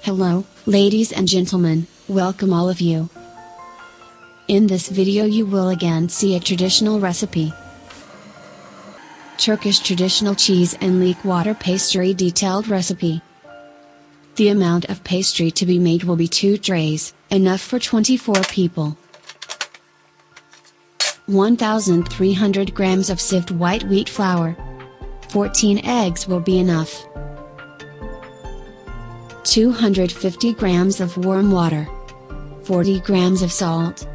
Hello, ladies and gentlemen, welcome all of you. In this video you will again see a traditional recipe. Turkish traditional cheese and leek water pastry detailed recipe. The amount of pastry to be made will be 2 trays, enough for 24 people. 1,300 grams of sieved white wheat flour. 14 eggs will be enough. 250 grams of warm water. 40 grams of salt.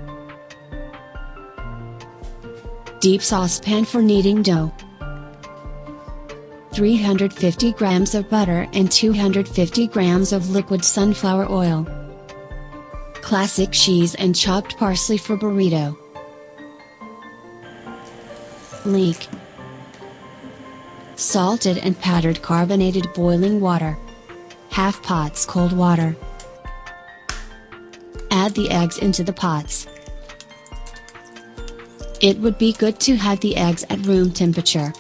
Deep saucepan for kneading dough. 350 grams of butter and 250 grams of liquid sunflower oil. Classic cheese and chopped parsley for burrito. Leek. Salted and powdered carbonated boiling water. Half pots cold water. Add the eggs into the pots. It would be good to have the eggs at room temperature.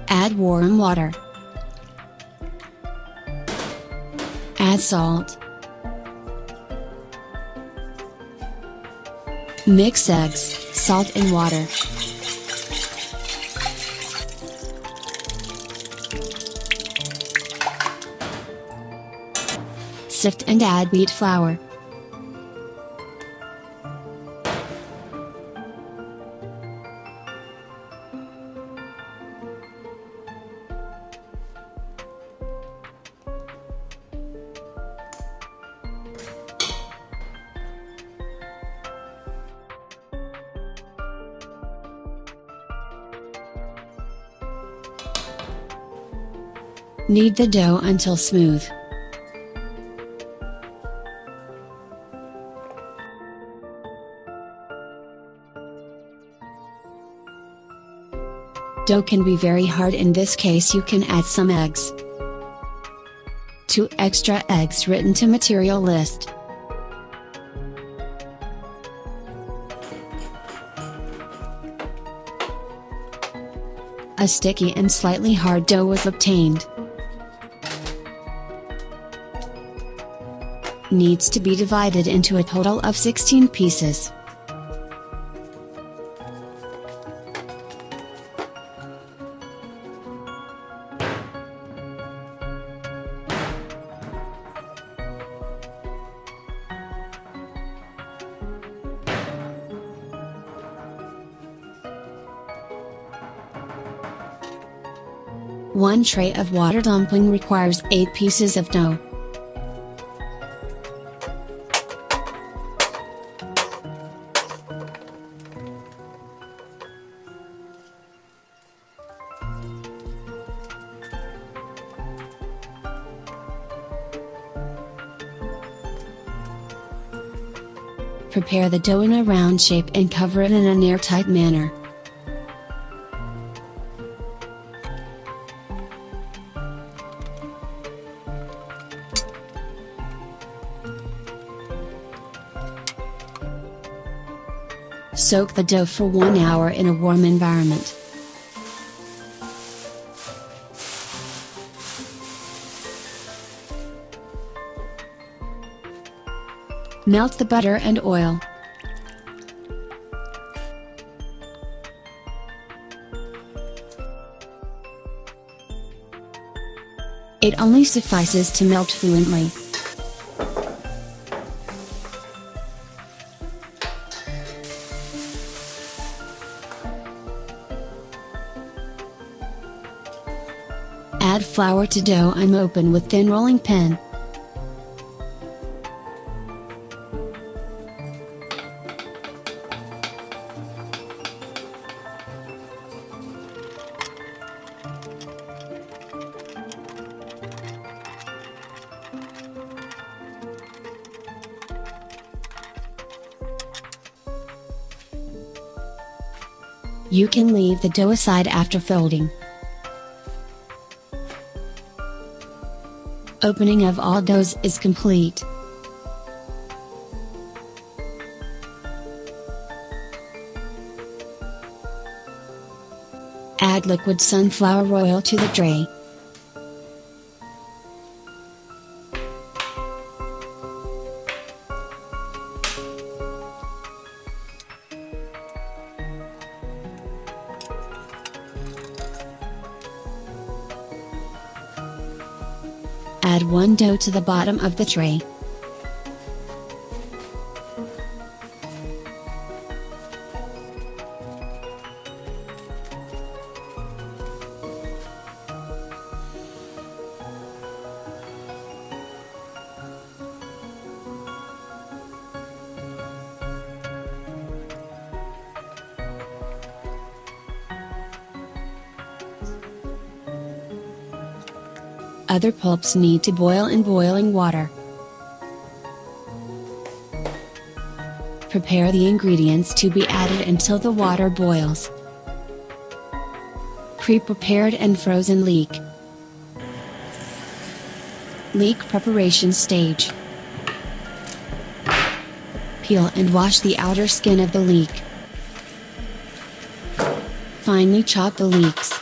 Add warm water. Add salt. Mix eggs, salt and water. Sift and add wheat flour. Knead the dough until smooth. Dough can be very hard, in this case you can add some eggs. 2 extra eggs written to material list. A sticky and slightly hard dough was obtained. Needs to be divided into a total of 16 pieces. One tray of water dumpling requires 8 pieces of dough. Prepare the dough in a round shape and cover it in an airtight manner. Soak the dough for 1 hour in a warm environment. Melt the butter and oil. It only suffices to melt fluently. Add flour to dough and open with thin rolling pin. You can leave the dough aside after folding. Opening of all doughs is complete. Add liquid sunflower oil to the tray. Add one dough to the bottom of the tray. Other pulps need to boil in boiling water. Prepare the ingredients to be added until the water boils. Pre-prepared and frozen leek. Leek preparation stage. Peel and wash the outer skin of the leek. Finely chop the leeks.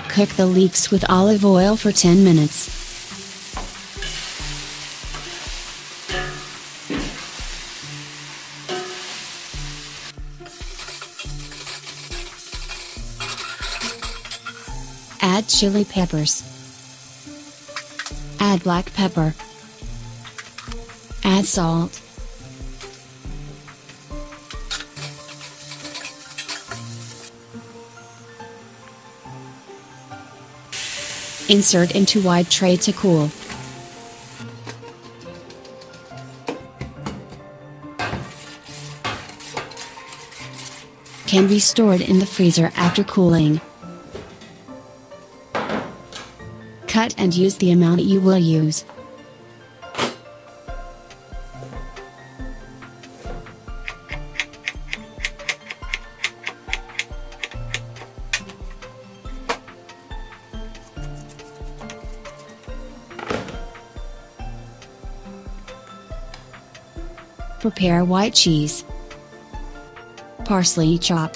Cook the leeks with olive oil for 10 minutes. Add chili peppers. Add black pepper. Add salt. Insert into wide tray to cool. Can be stored in the freezer after cooling. Cut and use the amount you will use. Prepare white cheese. Parsley chop.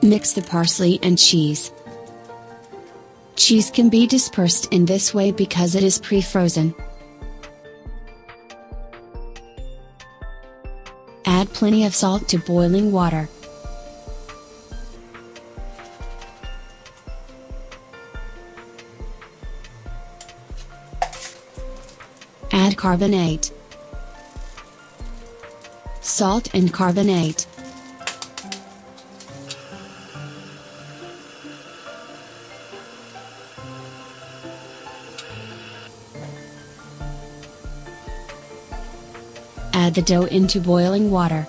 Mix the parsley and cheese. Cheese can be dispersed in this way because it is pre-frozen. Add plenty of salt to boiling water. Add carbonate. Salt and carbonate. Add the dough into boiling water.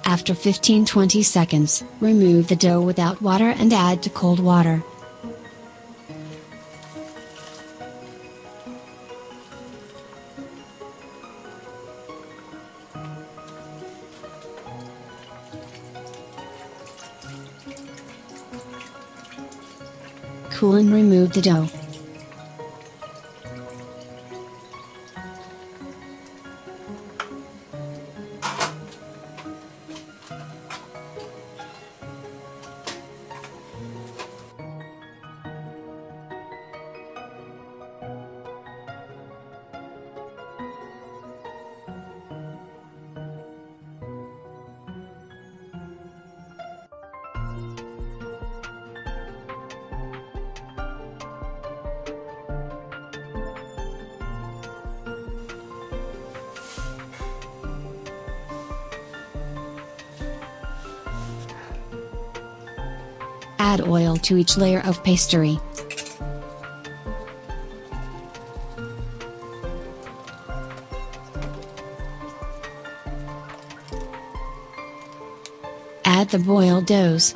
After 15-20 seconds, remove the dough without water and add to cold water. Cool and remove the dough. Add oil to each layer of pastry. Add the boiled doughs.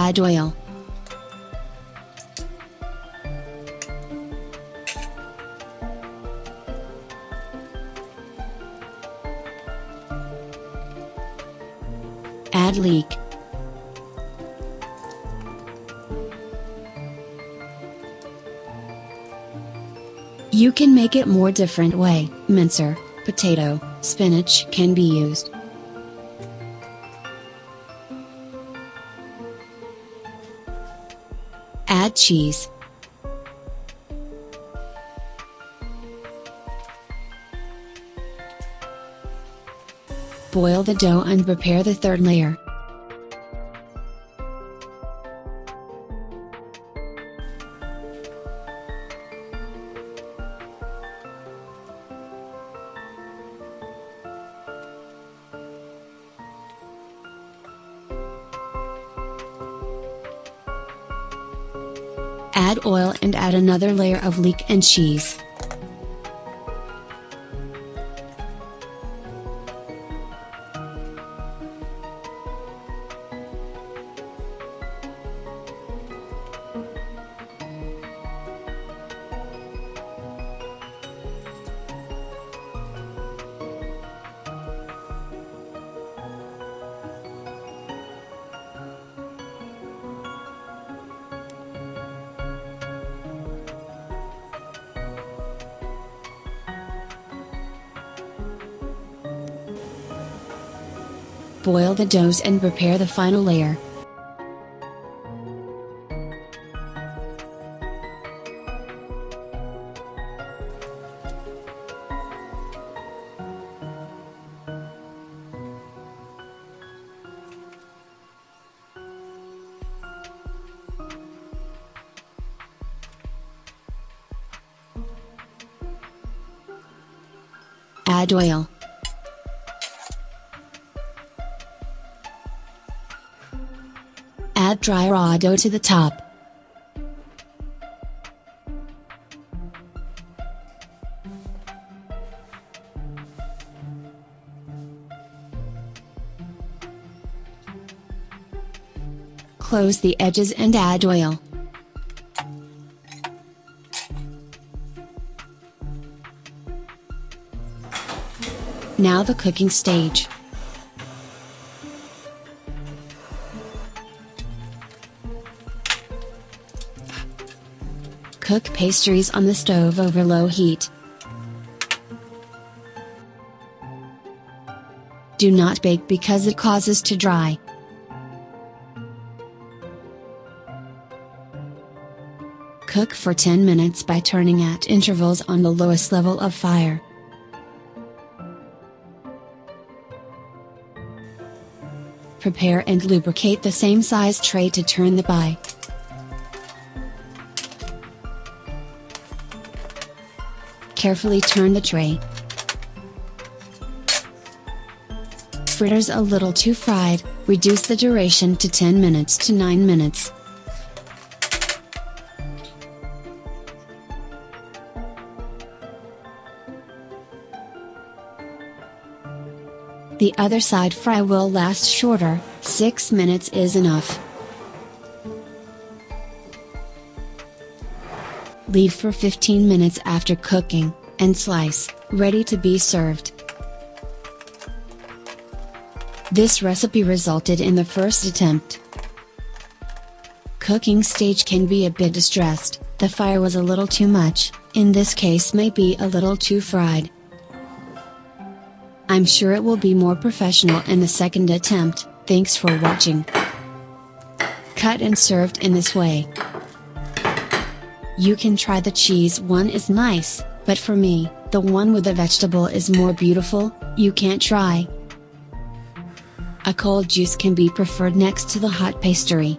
Add oil. Add leek. You can make it more different way. Mincer, potato, spinach can be used. Add cheese. Boil the dough and prepare the third layer. Add oil and add another layer of leek and cheese. Boil the doughs and prepare the final layer. Add oil. Add dry raw dough to the top. Close the edges and add oil. Now the cooking stage. Cook pastries on the stove over low heat. Do not bake because it causes to dry. Cook for 10 minutes by turning at intervals on the lowest level of fire. Prepare and lubricate the same size tray to turn the pie. Carefully turn the tray. Fritters a little too fried, reduce the duration to 10 minutes to 9 minutes. The other side fry will last shorter, 6 minutes is enough. Leave for 15 minutes after cooking, and slice, ready to be served. This recipe resulted in the first attempt. Cooking stage can be a bit distressed, the fire was a little too much, in this case may be a little too fried. I'm sure it will be more professional in the second attempt. Thanks for watching. Cut and served in this way. You can try the cheese one is nice, but for me, the one with the vegetable is more beautiful. You can't try. A cold juice can be preferred next to the hot pastry.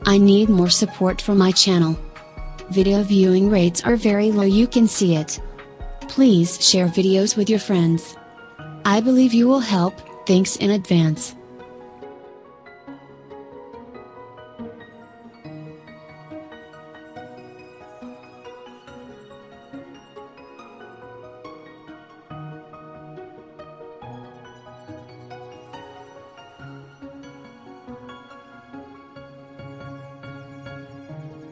I need more support for my channel. Video viewing rates are very low, you can see it. Please share videos with your friends. I believe you will help, thanks in advance.